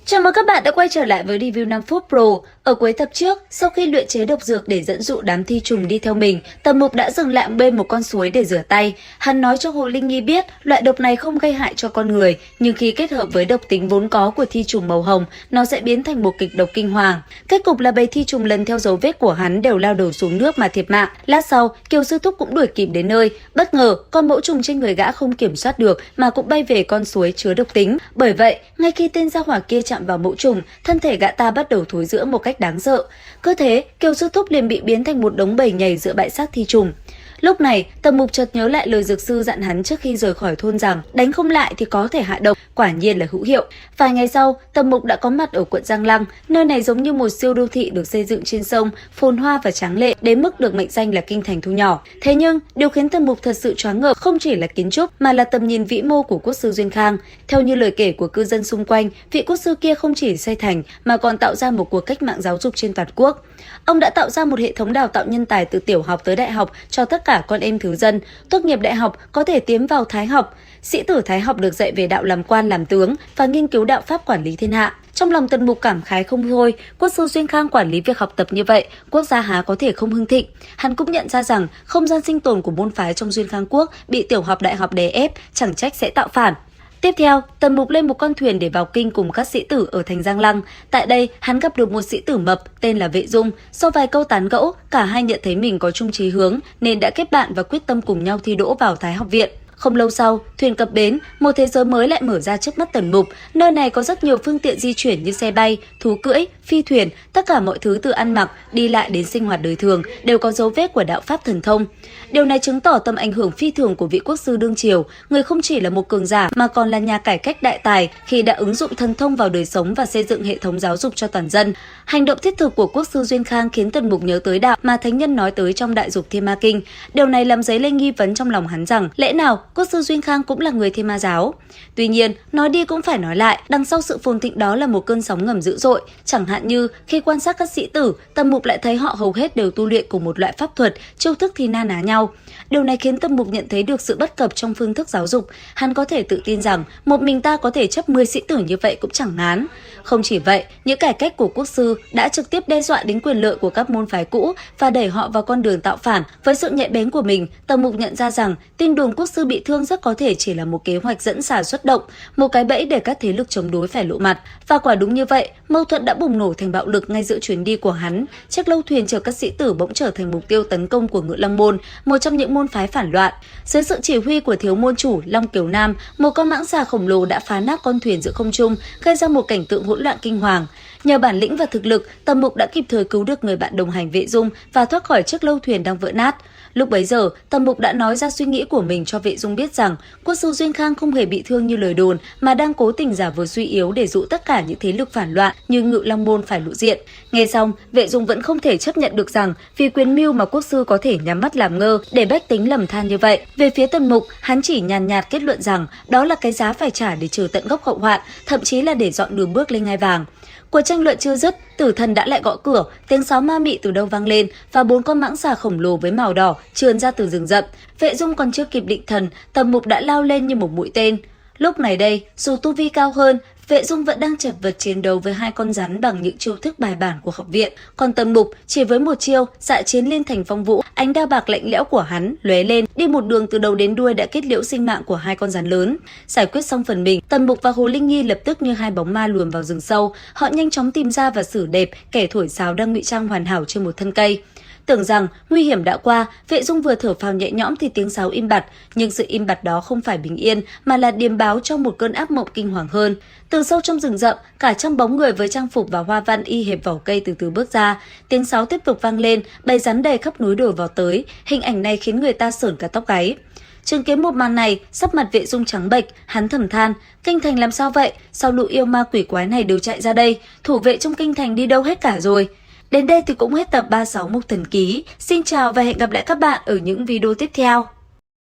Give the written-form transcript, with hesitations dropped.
Chào mừng các bạn đã quay trở lại với review 5 phút Pro. Ở cuối tập trước, sau khi luyện chế độc dược để dẫn dụ đám thi trùng đi theo mình, Tầm Mục đã dừng lại bên một con suối để rửa tay. Hắn nói cho Hồ Linh Nhi biết loại độc này không gây hại cho con người, nhưng khi kết hợp với độc tính vốn có của thi trùng màu hồng, nó sẽ biến thành một kịch độc kinh hoàng. Kết cục là bầy thi trùng lần theo dấu vết của hắn đều lao đầu xuống nước mà thiệt mạng. Lát sau, Kiều Sư Thúc cũng đuổi kịp đến nơi. Bất ngờ, con mẫu trùng trên người gã không kiểm soát được mà cũng bay về con suối chứa độc tính. Bởi vậy, ngay khi tên gia hỏa kia chạm vào mẫu trùng, thân thể gã ta bắt đầu thối rữa một cách đáng sợ. Cứ thế, Kiều Sư Thúc liền bị biến thành một đống bầy nhầy giữa bãi xác thi trùng. Lúc này, Tầm Mục chợt nhớ lại lời dược sư dặn hắn trước khi rời khỏi thôn rằng đánh không lại thì có thể hạ độc, quả nhiên là hữu hiệu. Vài ngày sau, Tầm Mục đã có mặt ở quận Giang Lăng, nơi này giống như một siêu đô thị được xây dựng trên sông, phồn hoa và tráng lệ đến mức được mệnh danh là kinh thành thu nhỏ. Thế nhưng, điều khiến Tầm Mục thật sự choáng ngợp không chỉ là kiến trúc mà là tầm nhìn vĩ mô của quốc sư Duyên Khang. Theo như lời kể của cư dân xung quanh, vị quốc sư kia không chỉ xây thành mà còn tạo ra một cuộc cách mạng giáo dục trên toàn quốc. Ông đã tạo ra một hệ thống đào tạo nhân tài từ tiểu học tới đại học cho tất cả con em thứ dân. Tốt nghiệp đại học có thể tiến vào thái học. Sĩ tử thái học được dạy về đạo làm quan làm tướng và nghiên cứu đạo pháp quản lý thiên hạ. Trong lòng Tần Mục cảm khái không thôi, quốc sư Duyên Khang quản lý việc học tập như vậy, quốc gia há có thể không hưng thịnh. Hắn cũng nhận ra rằng không gian sinh tồn của môn phái trong Duyên Khang quốc bị tiểu học đại học đè ép, chẳng trách sẽ tạo phản. Tiếp theo, Tần Mục lên một con thuyền để vào kinh cùng các sĩ tử ở thành Giang Lăng. Tại đây, hắn gặp được một sĩ tử mập tên là Vệ Dung. Sau vài câu tán gẫu, cả hai nhận thấy mình có chung chí hướng nên đã kết bạn và quyết tâm cùng nhau thi đỗ vào Thái học viện. Không lâu sau, thuyền cập bến, một thế giới mới lại mở ra trước mắt Tần Mục. Nơi này có rất nhiều phương tiện di chuyển như xe bay, thú cưỡi, phi thuyền, tất cả mọi thứ từ ăn mặc, đi lại đến sinh hoạt đời thường đều có dấu vết của đạo pháp thần thông. Điều này chứng tỏ tầm ảnh hưởng phi thường của vị quốc sư đương triều, người không chỉ là một cường giả mà còn là nhà cải cách đại tài khi đã ứng dụng thần thông vào đời sống và xây dựng hệ thống giáo dục cho toàn dân. Hành động thiết thực của quốc sư Duyên Khang khiến Tần Mục nhớ tới đạo mà thánh nhân nói tới trong Đại Dục Thiên Ma Kinh. Điều này làm dấy lên nghi vấn trong lòng hắn rằng lẽ nào quốc sư Duyên Khang cũng là người Thiên Ma giáo. Tuy nhiên, nói đi cũng phải nói lại, đằng sau sự phồn thịnh đó là một cơn sóng ngầm dữ dội. Chẳng hạn như khi quan sát các sĩ tử, Tầm Mục lại thấy họ hầu hết đều tu luyện cùng một loại pháp thuật, chiêu thức thì na ná nhau. Điều này khiến Tầm Mục nhận thấy được sự bất cập trong phương thức giáo dục. Hắn có thể tự tin rằng một mình ta có thể chấp 10 sĩ tử như vậy cũng chẳng ngán. Không chỉ vậy, những cải cách của quốc sư đã trực tiếp đe dọa đến quyền lợi của các môn phái cũ và đẩy họ vào con đường tạo phản. Với sự nhạy bén của mình, Tầm Mục nhận ra rằng tin đồn quốc sư bị thương rất có thể chỉ là một kế hoạch dẫn xả xuất động, một cái bẫy để các thế lực chống đối phải lộ mặt. Và quả đúng như vậy, mâu thuẫn đã bùng nổ thành bạo lực ngay giữa chuyến đi của hắn. Chiếc lâu thuyền chở các sĩ tử bỗng trở thành mục tiêu tấn công của Ngự Long môn, một trong những môn phái phản loạn. Dưới sự chỉ huy của thiếu môn chủ Long Kiều Nam, một con mãng xà khổng lồ đã phá nát con thuyền giữa không trung, gây ra một cảnh tượng hỗn loạn kinh hoàng. Nhờ bản lĩnh và thực lực, Tầm Mục đã kịp thời cứu được người bạn đồng hành Vệ Dung và thoát khỏi chiếc lâu thuyền đang vỡ nát. Lúc bấy giờ, Tầm Mục đã nói ra suy nghĩ của mình cho Vệ Dung biết rằng quốc sư Duyên Khang không hề bị thương như lời đồn mà đang cố tình giả vờ suy yếu để dụ tất cả những thế lực phản loạn như Ngự Long môn phải lộ diện. Nghe xong, Vệ Dung vẫn không thể chấp nhận được rằng vì quyền mưu mà quốc sư có thể nhắm mắt làm ngơ để bách tính lầm than như vậy. Về phía Tầm Mục, hắn chỉ nhàn nhạt kết luận rằng đó là cái giá phải trả để trừ tận gốc hậu hoạn, thậm chí là để dọn đường bước lên ngai vàng. Cuộc tranh luận chưa dứt, tử thần đã lại gõ cửa, tiếng sáo ma mị từ đâu vang lên và 4 con mãng xà khổng lồ với màu đỏ trườn ra từ rừng rậm. Vệ Dung còn chưa kịp định thần, Tầm Mục đã lao lên như một mũi tên. Lúc này đây, dù tu vi cao hơn, Vệ Dung vẫn đang chật vật chiến đấu với 2 con rắn bằng những chiêu thức bài bản của học viện. Còn Tầm Mục chỉ với một chiêu dạ chiến liên thành phong vũ, ánh đao bạc lạnh lẽo của hắn lóe lên, đi một đường từ đầu đến đuôi đã kết liễu sinh mạng của 2 con rắn lớn. Giải quyết xong phần mình, Tầm Mục và Hồ Linh Nhi lập tức như 2 bóng ma luồn vào rừng sâu. Họ nhanh chóng tìm ra và xử đẹp kẻ thổi sáo đang ngụy trang hoàn hảo trên một thân cây. Tưởng rằng nguy hiểm đã qua, Vệ Dung vừa thở phào nhẹ nhõm thì tiếng sáo im bặt, nhưng sự im bặt đó không phải bình yên mà là điềm báo cho một cơn ác mộng kinh hoàng hơn. Từ sâu trong rừng rậm, cả trăm bóng người với trang phục và hoa văn y hệt vỏ cây từ từ bước ra. Tiếng sáo tiếp tục vang lên, bầy rắn đầy khắp núi đồi vào tới. Hình ảnh này khiến người ta sởn cả tóc gáy. Chứng kiến một màn này, sắc mặt Vệ Dung trắng bệch, hắn thầm than, kinh thành làm sao vậy? Sao lũ yêu ma quỷ quái này đều chạy ra đây? Thủ vệ trong kinh thành đi đâu hết cả rồi? Đến đây thì cũng hết tập 36 Mục Thần Ký. Xin chào và hẹn gặp lại các bạn ở những video tiếp theo.